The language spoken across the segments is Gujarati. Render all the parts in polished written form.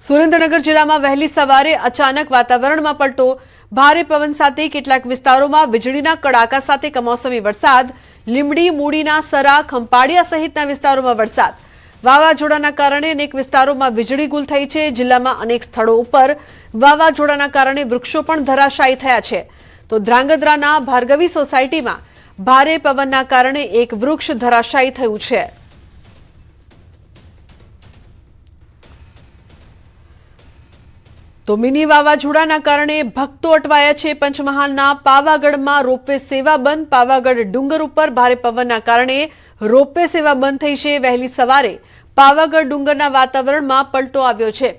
સુરેન્દ્રનગર જિલ્લામાં વહેલી સવારે અચાનક વાતાવરણમાં પલટો, ભારે પવન સાથે કેટલાક વિસ્તારોમાં વીજળીના કડાકા સાથે કમોસમી વરસાદ, લીંબડી, મૂડીના સરા, ખંપાળિયા સહિતના વિસ્તારોમાં વરસાદ, વાવાઝોડાના કારણે અનેક વિસ્તારોમાં વીજળી ગુલ થઈ છે। જિલ્લામાં અનેક સ્થળો ઉપર વાવાઝોડાના કારણે વૃક્ષો પણ ધરાશાયી થયા છે। તો ધ્રાંગધ્રાના ભાર્ગવી સોસાયટીમાં ભારે પવનના કારણે એક વૃક્ષ ધરાશાયી થયું છે। તો મિની વાવાઝોડાના કારણે ભક્તો અટવાયા છે। પંચમહાલના પાવાગઢમાં રોપવે સેવા બંધ, પાવાગઢ ડુંગર ઉપર ભારે પવનના કારણે રોપવે સેવા બંધ થઈ છે। વહેલી સવારે પાવાગઢ ડુંગરના વાતાવરણમાં પલટો આવ્યો છે।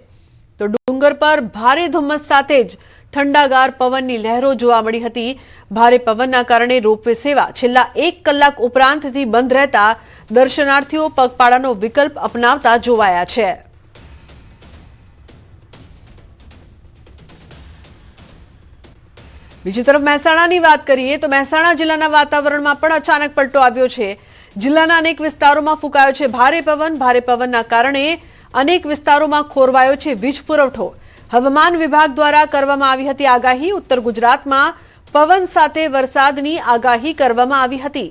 તો ડુંગર પર ભારે ધુમ્મસ સાથે જ ઠંડાગાર પવનની લહેરો જોવા મળી હતી। ભારે પવનના કારણે રોપવે સેવા છેલ્લા 1 કલાક ઉપરાંતથી બંધ રહેતા દર્શનાર્થીઓ પગપાળાનો વિકલ્પ અપનાવતા જોવાયા છે। બીજી તરફ મહેસાણાની વાત કરીએ તો મહેસાણા જિલ્લાના વાતાવરણમાં પણ અચાનક પલટો આવ્યો છે। જિલ્લાના અનેક વિસ્તારોમાં ફૂંકાયો છે ભારે પવન। ભારે પવનના કારણે અનેક વિસ્તારોમાં ખોરવાયો છે વીજ પુરવઠો। હવામાન વિભાગ દ્વારા કરવામાં આવી હતી આગાહી। ઉત્તર ગુજરાતમાં પવન સાથે વરસાદની આગાહી કરવામાં આવી હતી।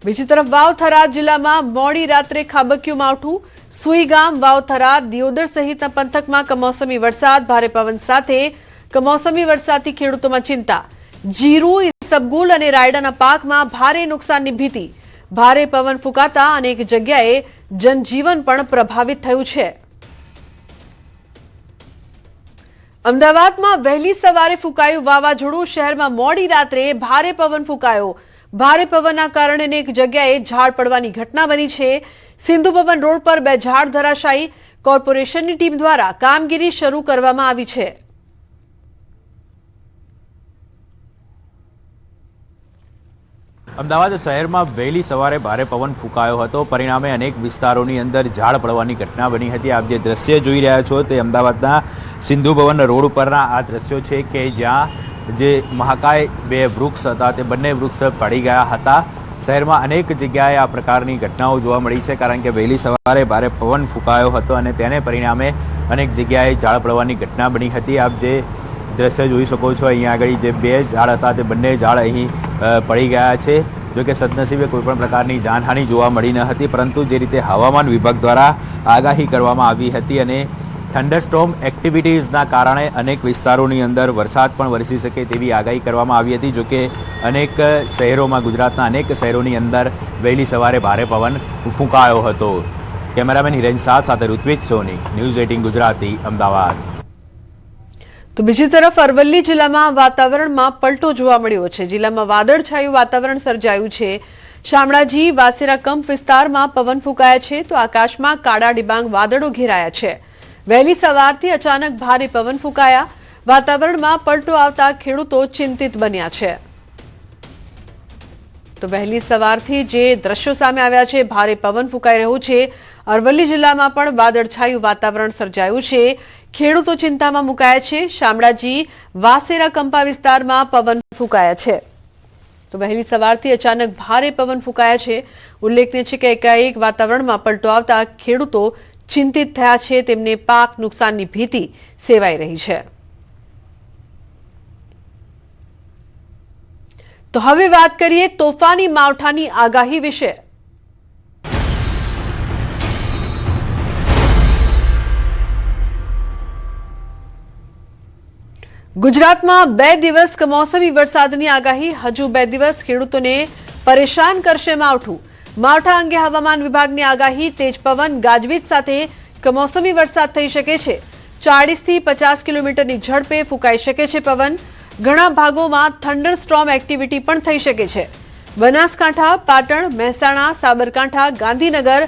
બીજી તરફ વાવ-થરાદ જિલ્લામાં મોડી રાત્રે ખાબક્યું માવઠું। સુઈગામ, વાવ-થરાદ, દિયોદર સહિતના પંથકમાં કમોસમી વરસાદ, ભારે પવન સાથે કમોસમી વરસાદથી ખેડૂતોમાં ચિંતા। જીરું, ઈસબગુલ અને રાયડાના પાકમાં ભારે નુકસાનની ભીતિ। ભારે પવન ફૂંકાતા અનેક જગ્યાએ જનજીવન પણ પ્રભાવિત થયું છે। અમદાવાદમાં વહેલી સવારે ફૂંકાયું વાવાઝોડું। શહેરમાં મોડી રાત્રે ભારે પવન ફૂંકાયો। ભારે પવનના કારણે અનેક જગ્યાએ ઝાડ પડવાની ઘટના બની છે। સિંધુ ભવન રોડ પર 2 ઝાડ ધરાશાયી। કોર્પોરેશનની ટીમ દ્વારા કામગીરી શરૂ કરવામાં આવી છે। અમદાવાદ શહેરમાં વહેલી સવારે ભારે પવન ફૂંકાયો હતો। પરિણામે અનેક વિસ્તારોની અંદર ઝાડ પડવાની ઘટના બની હતી। આપ જે દ્રશ્ય જોઈ રહ્યા છો તે અમદાવાદના સિંધુ ભવન રોડ ઉપરના આ દ્રશ્યો છે કે જ્યાં જે મહાકાય 2 વૃક્ષ હતા તે બંને વૃક્ષ પડી ગયા હતા। શહેરમાં અનેક જગ્યાએ આ પ્રકારની ઘટનાઓ જોવા મળી છે કારણ કે વહેલી સવારે ભારે પવન ફૂંકાયો હતો અને તેને પરિણામે અનેક જગ્યાએ ઝાડ પડવાની ઘટના બની હતી। આપ જે દ્રશ્ય જોઈ શકો છો અહીંયા આગળ જે 2 ઝાડ હતા તે બંને ઝાડ અહીં પડી ગયા છે। જો કે સદનસીબે કોઈપણ પ્રકારની જાનહાનિ જોવા મળી ન હતી, પરંતુ જે રીતે હવામાન વિભાગ દ્વારા આગાહી કરવામાં આવી હતી અને થંડરસ્ટોર્મ એક્ટિવિટીઝના કારણે અનેક વિસ્તારોની અંદર વરસાદ પણ વરસી શકે તેવી આગાહી કરવામાં આવી હતી। જો કે અનેક શહેરોમાં, ગુજરાતના અનેક શહેરોની અંદર વહેલી સવારે ભારે પવન ફૂંકાયો હતો। કેમેરામેન હિરેન શાહ સાથે ઋત્વિજ સોની, ન્યૂઝ 18 ગુજરાતી, અમદાવાદ। તો બીજી તરફ અરવલ્લી જિલ્લામાં વાતાવરણમાં પલટો જોવા મળ્યો છે। જિલ્લામાં વાદળછાયું વાતાવરણ સર્જાયું છે। શામળાજી, વાસેરા કંપ વિસ્તારમાં પવન ફૂંકાયા છે તો આકાશમાં કાળા ડિબાંગ વાદળો ઘેરાયા છે। વહેલી સવારથી અચાનક ભારે પવન ફૂંકાયા। વાતાવરણમાં પલટો આવતા ખેડૂતો ચિંતિત બન્યા છે। તો વહેલી સવારથી જે દ્રશ્યો સામે આવ્યા છે, ભારે પવન ફૂંકાઈ રહ્યું છે। અરવલ્લી જિલ્લામાં પણ વાદળછાયું વાતાવરણ સર્જાયું છે। ખેડૂતો ચિંતામાં મુકાયા છે। શામળાજી, વાસેરા કંપા વિસ્તારમાં પવન ફૂંકાયા છે। તો વહેલી સવારથી અચાનક ભારે પવન ફૂંકાયા છે। ઉલ્લેખનીય છે કે એકાએક વાતાવરણમાં પલટો આવતા ખેડૂતો ચિંતિત થયા છે। તેમને પાક નુકસાનની ભીતિ સેવાઈ રહી છે। તો હવે વાત કરીએ તોફાની માવઠાની આગાહી વિશે। ગુજરાતમાં 2 દિવસ કમોસમી વરસાદની આગાહી। હજુ 2 દિવસ ખેડૂતોને પરેશાન કરશે માવઠું। માવઠા અંગે હવામાન વિભાગની આગાહી। તેજ પવન, ગાજવીજ સાથે કમોસમી વરસાદ થઈ શકે છે। 40 થી 50 કિલોમીટરની ઝડપે ફૂંકાઈ શકે છે પવન। ઘણા ભાગોમાં થંડરસ્ટોર્મ એક્ટિવિટી પણ થઈ શકે છે। બનાસકાંઠા, પાટણ, મહેસાણા, સાબરકાંઠા, ગાંધીનગર,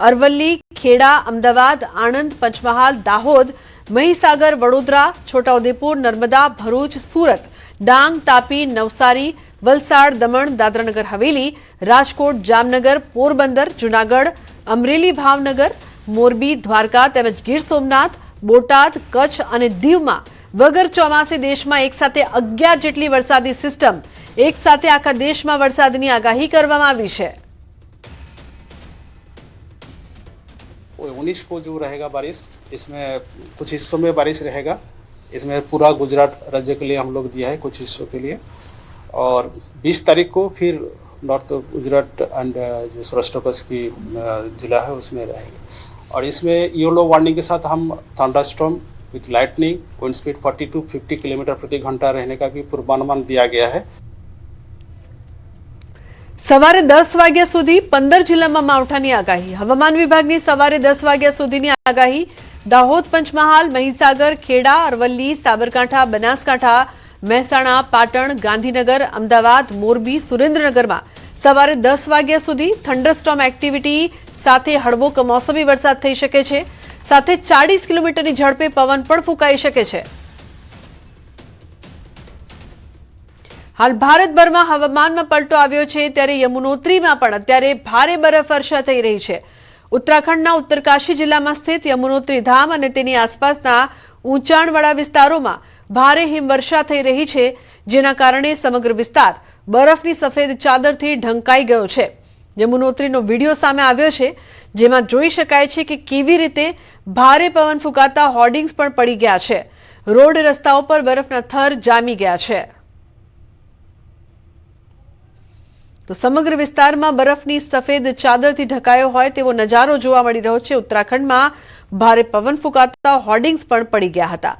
અરવલ્લી, ખેડા, અમદાવાદ, આણંદ, પંચમહાલ, દાહોદ, મહીસાગર, વડોદરા, છોટાઉદેપુર, નર્મદા, ભરૂચ, સુરત, ડાંગ, તાપી, નવસારી, વલસાડ, દમણ, દાદરાનગર હવેલી, રાજકોટ, જામનગર, પોરબંદર, જૂનાગઢ, અમરેલી, ભાવનગર, મોરબી, દ્વારકા તેમજ ગીર સોમનાથ, બોટાદ, કચ્છ અને દીવમાં વગર ચોમાસે દેશમાં એકસાથે 11 જેટલી વરસાદી સિસ્ટમ એકસાથે આખા દેશમાં વરસાદની આગાહી કરવામાં આવી છે। 19 को जो रहेगा बारिश, इसमें कुछ हिस्सों में बारिश रहेगा। इसमें पूरा गुजरात राज्य के लिए हम लोग दिया है, कुछ हिस्सों के लिए। और 20 तारीख को फिर नॉर्थ गुजरात एंड जो सौराष्ट्र कच्छ की जिला है उसमें रहेगी। और इसमें येलो वार्निंग के साथ हम thunderstorm with lightning, wind speed 40 to 50 kilometre प्रति घंटा रहने का भी पूर्वानुमान दिया गया है। સવારે 10 વાગ્યા સુધી 15 જિલ્લામાં માવઠાની આગાહી. હવામાન વિભાગની સવારે 10 વાગ્યા સુધીની આગાહી. દાહોદ, પંચમહાલ, મહીસાગર, ખેડા, અરવલ્લી, સાબરકાંઠા, બનાસકાંઠા, મહેસાણા, પાટણ, ગાંધીનગર, અમદાવાદ, મોરબી, સુરેન્દ્રનગરમાં સવારે 10 વાગ્યા સુધી થંડરસ્ટોર્મ એક્ટિવિટી સાથે હળવો કમોસમી વરસાદ થઈ શકે છે. સાથે 40 કિલોમીટરની ઝડપે પવન પણ ફૂંકાઈ શકે છે. હાલ ભારતભરમાં હવામાનમાં પલટો આવ્યો છે, ત્યારે યમુનોત્રીમાં પણ અત્યારે ભારે બરફવર્ષા થઈ રહી છે. ઉત્તરાખંડના ઉત્તરકાશી જિલ્લામાં સ્થિત યમુનોત્રી ધામ અને તેની આસપાસના ઊંચાણવાળા વિસ્તારોમાં ભારે હિમવર્ષા થઈ રહી છે, જેના કારણે સમગ્ર વિસ્તાર બરફની સફેદ ચાદરથી ઢંકાઈ ગયો છે. યમુનોત્રીનો વિડીયો સામે આવ્યો છે, જેમાં જોઈ શકાય છે કે કેવી રીતે ભારે પવન ફૂંકાતા હોર્ડિંગ્સ પણ પડી ગયા છે. રોડ રસ્તાઓ પર બરફના થર જામી ગયા છે. તો સમગ્ર વિસ્તારમાં બરફની સફેદ ચાદરથી ઢકાયો હોય તેવો નજારો જોવા મળી રહ્યો છે. ઉત્તરાખંડમાં ભારે પવન ફૂંકાતા હોર્ડિંગ્સ પણ પડી ગયા હતા.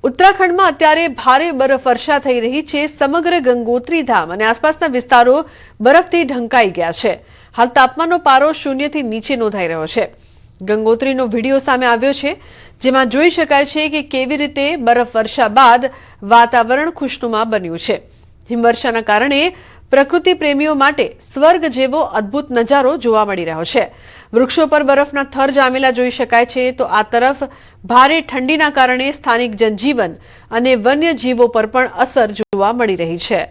ઉત્તરાખંડમાં અત્યારે ભારે બરફવર્ષા થઈ રહી છે. સમગ્ર ગંગોત્રી ધામ અને આસપાસના વિસ્તારો બરફથી ઢંકાઈ ગયા છે. હાલ તાપમાનનો પારો 0 થી નીચે નોંધાઈ રહ્યો છે. ગંગોત્રીનો વિડીયો સામે આવ્યો છે, જેમાં જોઈ શકાય છે કે કેવી રીતે બરફવર્ષા બાદ વાતાવરણ ખુશનુમા બન્યું છે. હિમવર્ષાના કારણે પ્રકૃતિ પ્રેમીઓ માટે સ્વર્ગ જેવો અદ્ભુત નજારો જોવા મળી રહ્યો છે. વૃક્ષો પર બરફના થર જામેલા જોઈ શકાય છે, તો આ તરફ ભારે ઠંડીના કારણે સ્થાનિક જનજીવન અને વન્યજીવો પર પણ અસર જોવા મળી રહી છે.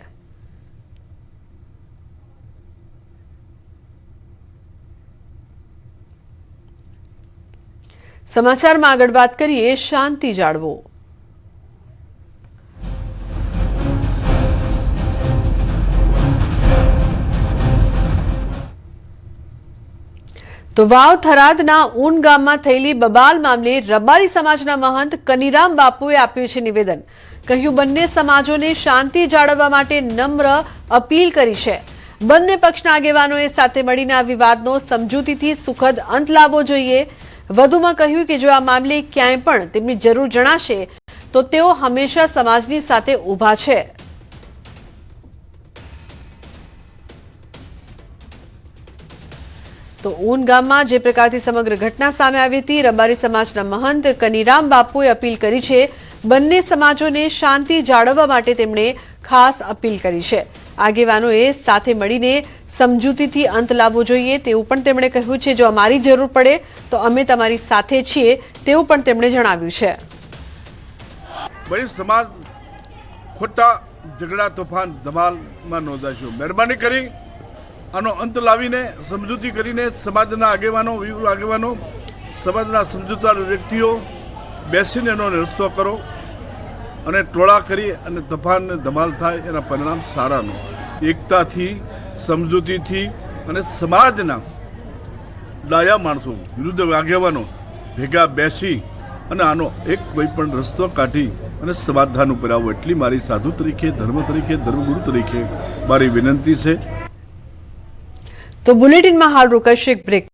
સમાચારમાં આગળ વાત કરીએ શાંતિ જાળવો. તો વાવ થરાદના ઊન ગામમાં થયેલી બબાલ મામલે રબારી સમાજના મહંત કનીરામ બાપુએ આપ્યું છે નિવેદન. કહ્યું બંને સમાજોને શાંતિ જાળવવા માટે નમ્ર અપીલ કરી છે. બંને પક્ષના આગેવાનોએ સાથે મળીને આ વિવાદનો સમજૂતીથી સુખદ અંત લાવવો જોઈએ. વધુમાં કહ્યું કે જો આ મામલે ક્યાંય પણ તેમની જરૂર જણાશે તો તેઓ હંમેશા સમાજની સાથે ઊભા છે. તો ઊન ગામમાં જે પ્રકારથી સમગ્ર ઘટના સામે આવી હતી, રબારી સમાજના મહંત કનીરામ બાપુએ અપીલ કરી છે. બંને સમાજોને શાંતિ જાળવવા માટે તેમણે ખાસ અપીલ કરી છે. આગેવાનોએ સાથે મળીને સમજૂતીથી અંત લાવવો જોઈએ તેવું પણ તેમણે કહ્યું છે. જો અમારી જરૂર પડે તો અમે તમારી સાથે છીએ તેવું પણ તેમણે જણાવ્યું છે. ભાઈ સમાજ ખોટા ઝઘડા તોફાન ધમાલમાં નોંધાશો. મહેરબાની કરી આનો અંત લાવીને સમજૂતી કરીને સમાજના આગેવાનો સમાજના સમજૂતદાર વ્યક્તિઓ બેસીને એનો રસ્તો કરો અને ટોળા કરી અને તોફાન ધમાલ થાય એના પરિણામ સારાનો. એકતાથી, સમજૂતીથી અને સમાજના ડાયા માણસો વિરુદ્ધ આગેવાનો ભેગા બેસી અને આનો એક કોઈ પણ રસ્તો કાઢી અને સમાધાન ઉપર આવો, એટલી મારી સાધુ તરીકે, ધર્મ તરીકે, ધર્મગુરુ તરીકે મારી વિનંતી છે. તો બુલેટિનમાં હાલ રોકાશે એક બ્રેક.